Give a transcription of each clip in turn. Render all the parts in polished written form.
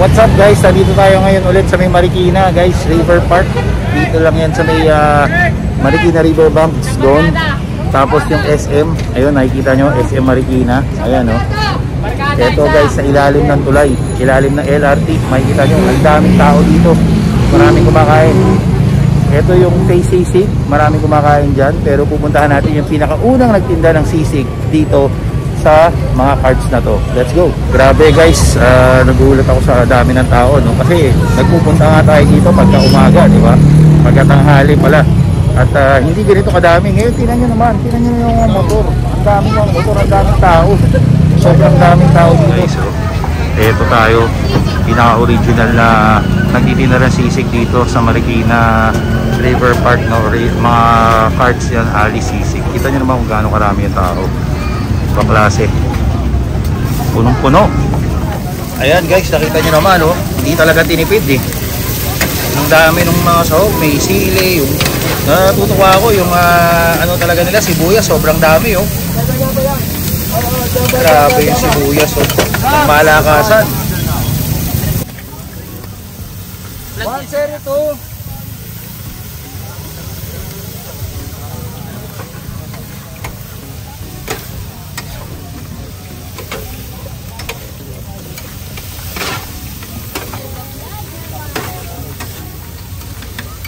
What's up guys, nandito tayo ngayon ulit sa may Marikina guys, River Park. Dito lang yan sa may Marikina River Banks doon. Tapos yung SM, ayun nakikita nyo, SM Marikina. Ayan o. Ito guys, sa ilalim ng tulay, ilalim ng LRT. Makikita nyo, ang daming tao dito. Maraming kumakain. Ito yung face sisig, maraming kumakain dyan. Pero pupuntahan natin yung pinakaunang nagtinda ng sisig dito sa mga carts na to. Let's go. Grabe guys, nagulat ako sa dami ng tao, no? Kasi nagpupunta nga tayo dito pagka umaga, di ba? Pagka tanghali pala. At hindi ganito kadami. Ngayon tingnan nyo naman, tingnan nyo yung motor. Ang daming mga motor, ang daming tao. Sobrang daming tao dito. Guys, so, eto tayo, pinaka-original na nagtitinda ng sisig dito sa Marikina River Park, no? Mga carts yan, Ali Sisig. Kita nyo naman kung gaano karami yung tao. Klase, punong-puno. Ayan guys, nakita nyo naman, oh, hindi talaga tinipid eh. Ang dami ng mga sahog, may sili, yung natutuwa ako yung ano talaga nila, sibuyas, sobrang dami oh. Grabe yung sibuyas oh, malakasan. One series to.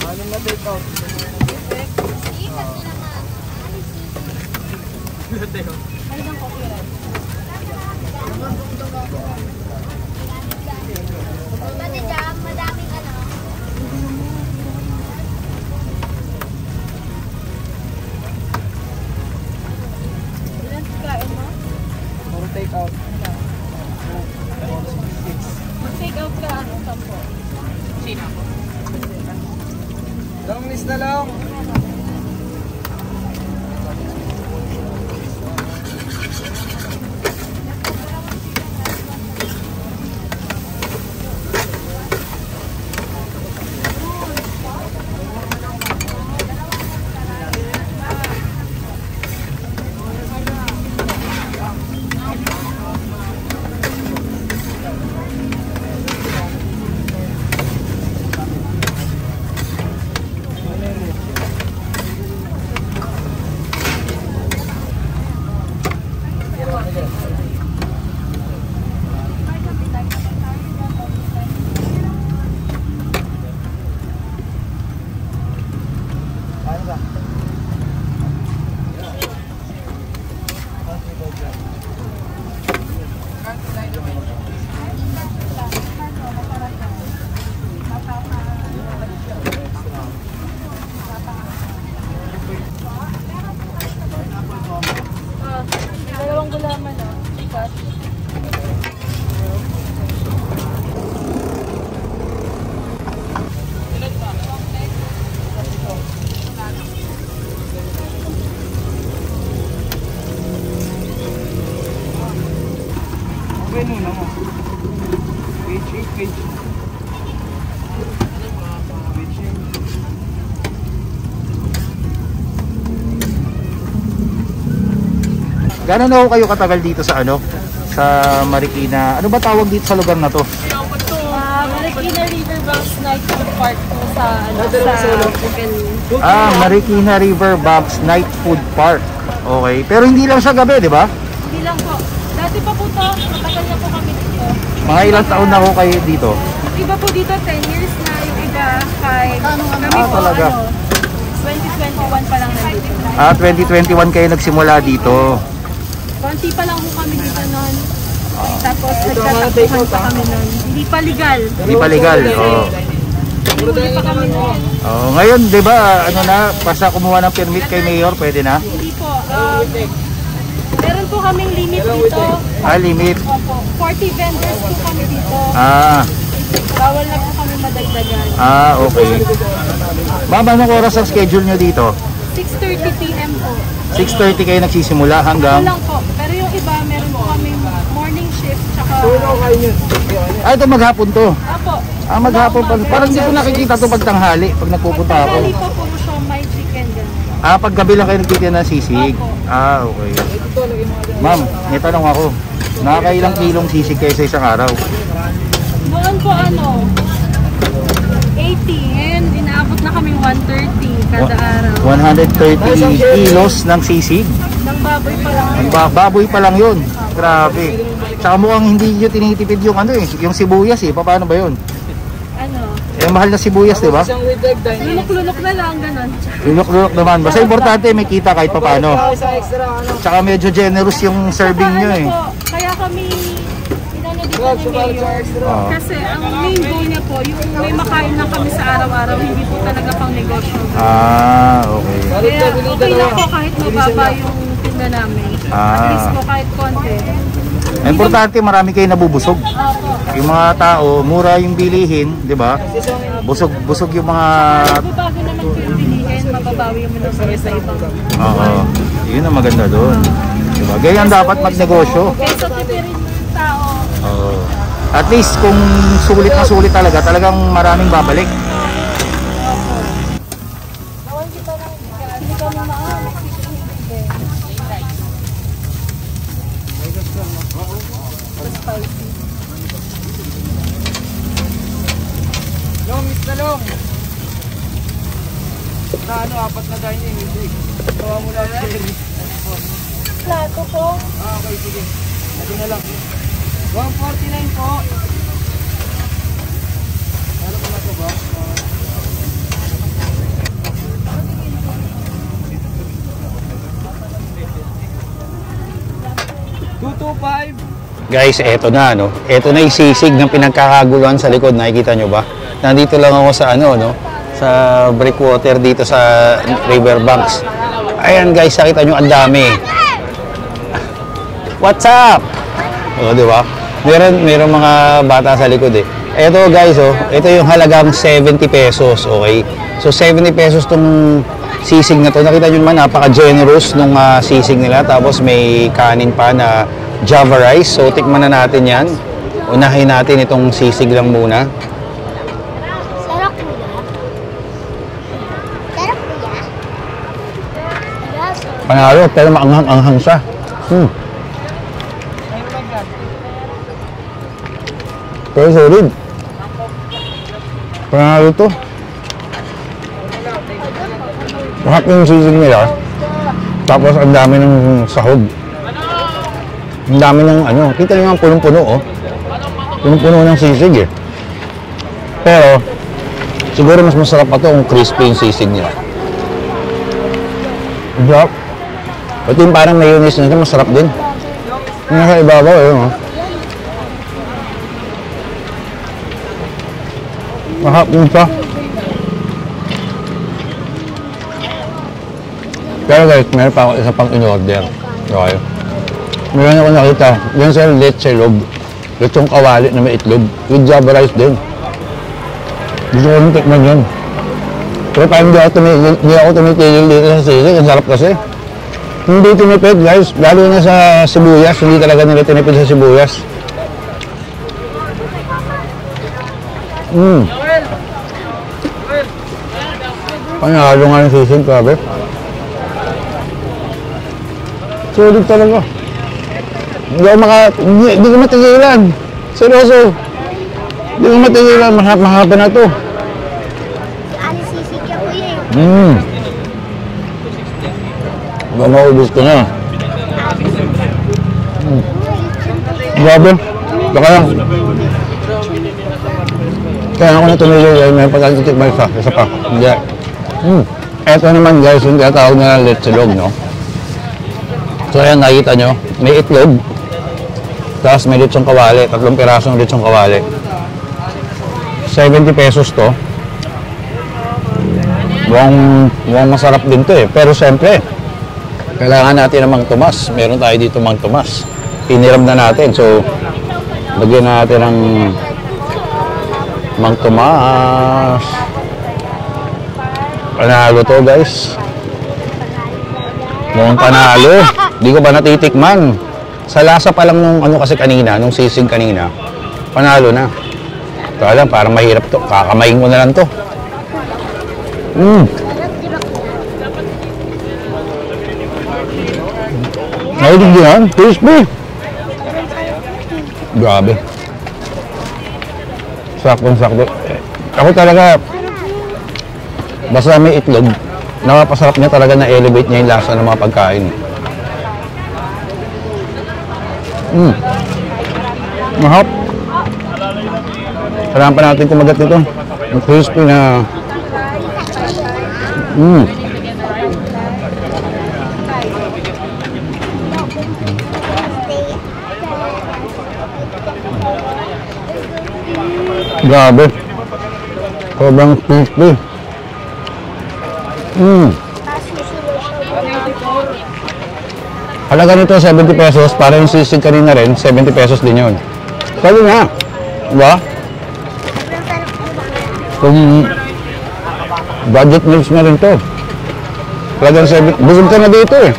Ano na take out? Madaming ano. Ilan kain mo? Puro take out. Mag-take out ka ano, 10. Sino? Long list na lang. Dalawang gulaman ah. Sikat. Okay muna mo. Page 8, page 8. Gano'n na ho kayo katagal dito sa ano? Sa Marikina. Ano ba tawag dito sa lugar na to? Marikina River Banks Night Food Park po sa ano, sa Marikina River Banks Night Food Park. Okay. Pero hindi lang siya gabi, di ba? Hindi lang po. Dati pa po to, matagal na po kami dito. Mga ilang taon na ho kayo dito? Iba po dito 10 years na, yung iba 5. Kami po talaga? ano, 2021 pa lang nandito. 2021 kayo nagsimula dito. Konti pa lang po kami dito noon. Tapos nagtatakbuhan pa kami noon. Hindi pa legal. Hindi pa legal. Oh. Hindi pa kami noon. Oh, ngayon, 'di ba, ano na, basta kumuha ng permit kay Mayor, pwede na? Hindi po. Meron po kaming limit dito. Limit. Opo. 40 vendors po kami dito. Bawal na po kami madagdagan. Okay. Ma'am, anong oras ang schedule nyo dito? 6:30 PM po. 6:30 kayo nagsisimula hanggang? Lang po. Pero yung iba, meron po kaming morning shift. Tsaka... Ito maghapon to. Apo. Maghapon pa. Parang hindi ko nakikita to pag tanghali, pag nagpupunta ako. Tanghali po puro siomai chicken ganun. Pag gabi lang kayo nagtitinda ng sisig? Okay. Ma'am, may tanong ako. Nakakailang kilong sisig kayo sa isang araw? Noon po 80. Ngayon, inaabot na kaming 130 kada araw. 130 kilos ng sisig. Ng baboy pa lang. Ang baboy pa lang yun. Grabe. Tsaka mukhang hindi nyo tinitipid yung yung sibuyas eh. Paano ba yun? Mahal na sibuyas, di ba? Lunok-lunok na lang, ganun. Lunok-lunok naman. Basta importante may kita kahit paano. Tsaka medyo generous yung serving nyo eh. Kaya kami dito ni Mayor. Kasi ang main goal niya po, yung may makain lang kami sa araw-araw, hindi po talaga pang negosyo. Okay. Kaya okay lang po kahit mababa yung tinda namin. At least po kahit konti. Importante marami kayo nabubusog. Yung mga tao, mura yung bilihin, di ba? Busog yung mga... Bago naman po yung bilihin, mababawi yung minusuri sa ibang. Yun ang maganda doon. Diba? Ganyan dapat magnegosyo. Kaysa tipirin yung tao. At least kung sulit na sulit talagang maraming babalik. Long. Apat na dining. Hindi. Tawa mo lang service. Plato po. Okay, sige. Ito na lang. 149 po. Ano po na ito ba? 225. Guys, eto na Eto na yung sisig ng pinagkakaguluhan sa likod. Nakikita nyo ba? Nandito lang ako sa sa breakwater dito sa riverbanks. Ayan guys, nakita nyo ang dami. What's up? Di ba? Meron mga bata sa likod eh. Eto guys, ito yung halagang 70 pesos, okay? So 70 pesos tong sisig na to. Nakita nyo naman, napaka-generous nung sisig nila. Tapos may kanin pa na Java rice. So tikman na natin yan. Unahin natin itong sisig lang muna. Sarap kuya. Panalo, pero maanghang-anghang siya. Pero solid. Panalo to. Mahap yung sisig nila. Tapos ang dami ng sahog. Ang dami ng kita nyo nga punong-puno Punong-puno ng sisig eh. Pero, siguro mas masarap pa to kung crispy yung sisig nila. Sarap. Pati yung parang mayonnaise nila, masarap din. Yung nasa ibabaw Mahap yun siya. Pero guys, meron pa ako isa pang in-order. Okay. Meron ako nakita. Yan sa lechon. Lechong kawali na may itlog. With Java rice din. Gusto ko rin tikman yun. Pero parang hindi ako tumitigil dito sa sisig. Ang sarap kasi. Hindi tinipid guys. Lalo na sa sibuyas. Hindi talaga nila tinipid sa sibuyas. Panalo nga yung sisig, grabe. Solid talaga. Hindi ko matigilan. Seryoso. Hindi ko matigilan. Mahaba na to. Ano sisig ka kuya? Maubos ko na. Grabe. Baka lang. Kaya ako na tumigil guys. May pagkatitikman isa pa. Hindi. Eto naman guys, yung tinatawag na letsilog, So ayan, nakikita nyo, may itlog. Tapos may lechong kawali, 3 pirasong lechong kawali. 70 pesos to. Mukhang masarap din to eh. Pero siyempre, kailangan natin ng Mang Tomas. Meron tayo dito Mang Tomas. Piniram na natin. So, lagyan natin ng Mang Tomas. Panalo to guys. Mukhang panalo. Di ko ba natitikman. Sa lasa pa lang nung kasi kanina, nung sisig kanina, panalo na. Kaya lang, parang mahirap to. Kakamayin ko na lang to. Nailig yan. Crispy. Grabe. Saktong-sakto. Ako talaga, basta may itlog, napapasarap niya talaga na elevate niya yung lasa ng mga pagkain. Mahap. Kailangan pa natin kumagat nito. Ang crispy na... Grabe. Sobrang crispy. Halaga nito 70 pesos. Para yung sisig kanina rin, 70 pesos din yun. Sabi nga. Diba? Kung budget meals na rin to. Halagang 7. Busog ka na dito eh.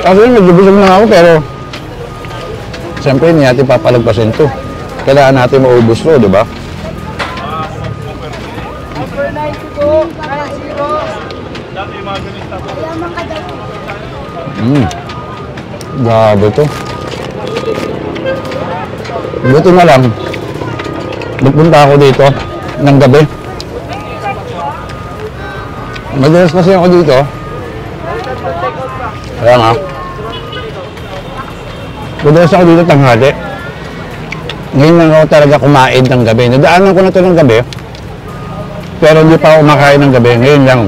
Kasi medyo busog na ako pero siyempre hindi natin papalagpasin to. Kailangan natin maubos to, di ba? Grabe to. Buti na lang nagpunta ako dito ng gabi. Madalas kasi ako dito. Kaya nga. Madalas ako dito tanghali. Ngayon lang ako talaga kumain ng gabi. Nadaanan ko na ito ng gabi. Pero hindi pa ako kumakain ng gabi. Ngayon lang.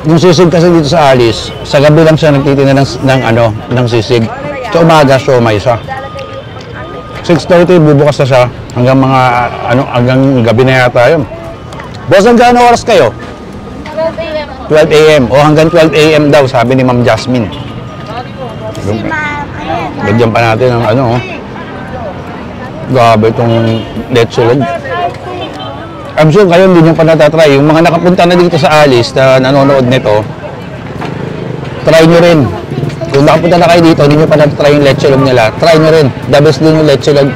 Yung sisig kasi dito sa Alice, sa gabi lang siya nagtitinda ng sisig. Sa umaga, siomay siya. 6:30 bubukas na siya hanggang hanggang gabi na yata yun. Boss, hanggang ano oras kayo? 12 a.m. O hanggang 12 a.m. daw, sabi ni Ma'am Jasmine. Bigyan pa natin ng grabe itong letsolog. I'm sure kayo hindi nyo pa natatry. Yung mga nakapunta na dito sa Alice na nanonood nito, try nyo rin. Kung nakapunta na kayo dito, hindi nyo pa natatry yung letsolog nila, try nyo rin. The best din yung letsolog.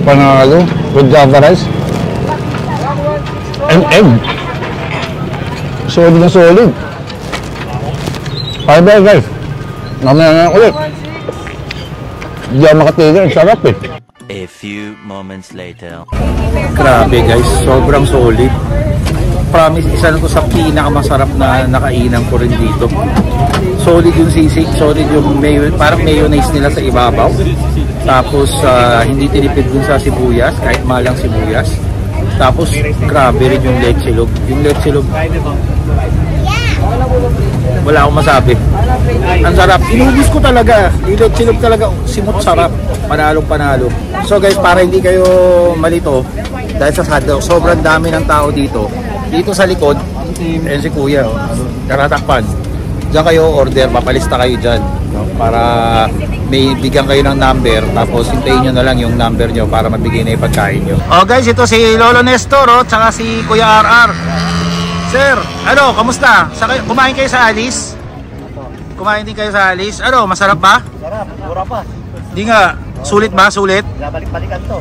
Panalo with Java rice and egg. Solid na solid. Fiber guys. Mamaya na ulit. Hindi ako makatigil. Sarap eh. A few moments later. Grabe guys, sobrang solid. Promise, isa na to sa pinakamasarap na nakainan ko rin dito. Solid yung sisig, solid yung parang mayonnaise nila sa ibabaw. Tapos hindi tinipid dun sa sibuyas, kahit malang sibuyas. Tapos grabe rin yung letsolog. Yung letsolog, wala akong masabi. Ang sarap. Inubos ko talaga. Yung letsolog talaga, simot sarap. Panalo. So guys, para hindi kayo malito, dahil sa sobrang dami ng tao dito. Dito sa likod, ayun si Kuya, karatakpan. Diyan kayo order, papalista kayo dyan. Para may bigyan kayo ng number, tapos hintayin nyo na lang yung number nyo para magbigay na yung pagkain nyo. Oh guys, ito si Lolo Nestor, tsaka si Kuya RR. Sir, kamusta? Kumain kayo sa Alice? Kumain din kayo sa Alice? Masarap ba? Sarap, mura pa. Hindi nga, sulit ba? Sulit? Balik-balikan to.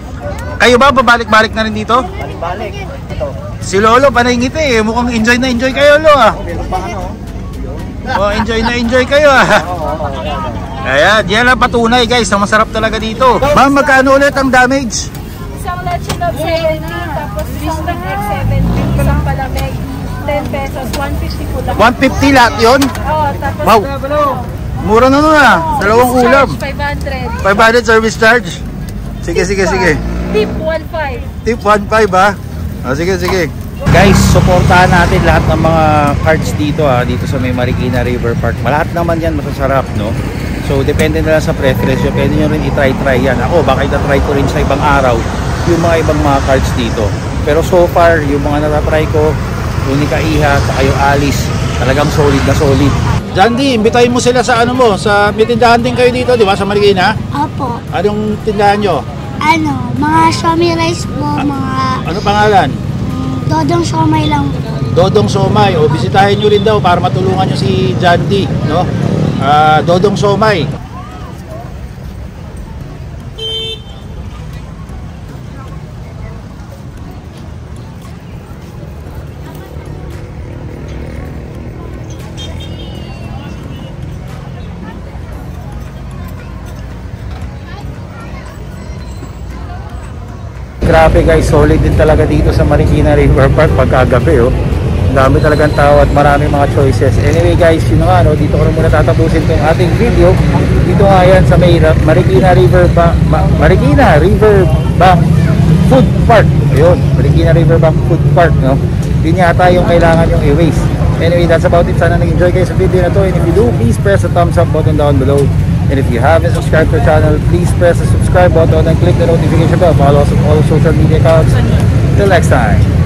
Kayo ba, babalik-balik na rin dito? Balik-balik. Ito. Si Lolo, panahingit eh. Mukhang enjoy na enjoy kayo, Lolo ah. Meron pa Enjoy na enjoy kayo ah. Ayan, yan lang patunay guys, na masarap talaga dito. Ma'am, magkano ulit ang damage? Isang leche log 70, tapos fish ng egg 70, isang palamig 10 pesos, 150 po lang. 150 lahat yun? Oo, tapos Wow, mura na nun ah. Dalawang ulam. 500. 500 service charge. Sige. Tip 1.5. Tip 1.5 ah. Sige. Guys, supportahan natin lahat ng mga cards dito dito sa may Marikina River Park. Lahat naman yan masasarap, no? So, depende na lang sa preference. Pwede nyo rin itry yan. Ako, baka itatry ko rin sa ibang araw yung mga ibang mga cards dito. Pero so far, yung mga natatry ko, yung ni Kaiha, saka yung Alice, talagang solid na solid. Jandy, imbitahin mo sila sa sa may tindahan din kayo dito, di ba? Sa Marikina? Opo. Anong tindahan nyo? Mga siomay rice po, mga Ano pangalan? dodong siomay lang po. Dodong Somay. O bisitahin nyo rin daw para matulungan nyo si Jandy, no? Dodong Somay. Grabe guys, solid din talaga dito sa Marikina River Park pagkagabi oh. Dami talagang tao at maraming mga choices. Anyway guys, yun nga no, dito ko na muna tatapusin tong ating video. Dito nga yan sa may Marikina River Bank Food Park. Ayun, Marikina River Bank Food Park no. Yun yata yung kailangan yung i-waste. Anyway, that's about it. Sana nag-enjoy kayo sa video na to. And if you do, please press the thumbs up button down below. And if you haven't subscribed to the channel, please press the subscribe button and click the notification bell. Follow us on all social media accounts. Till next time.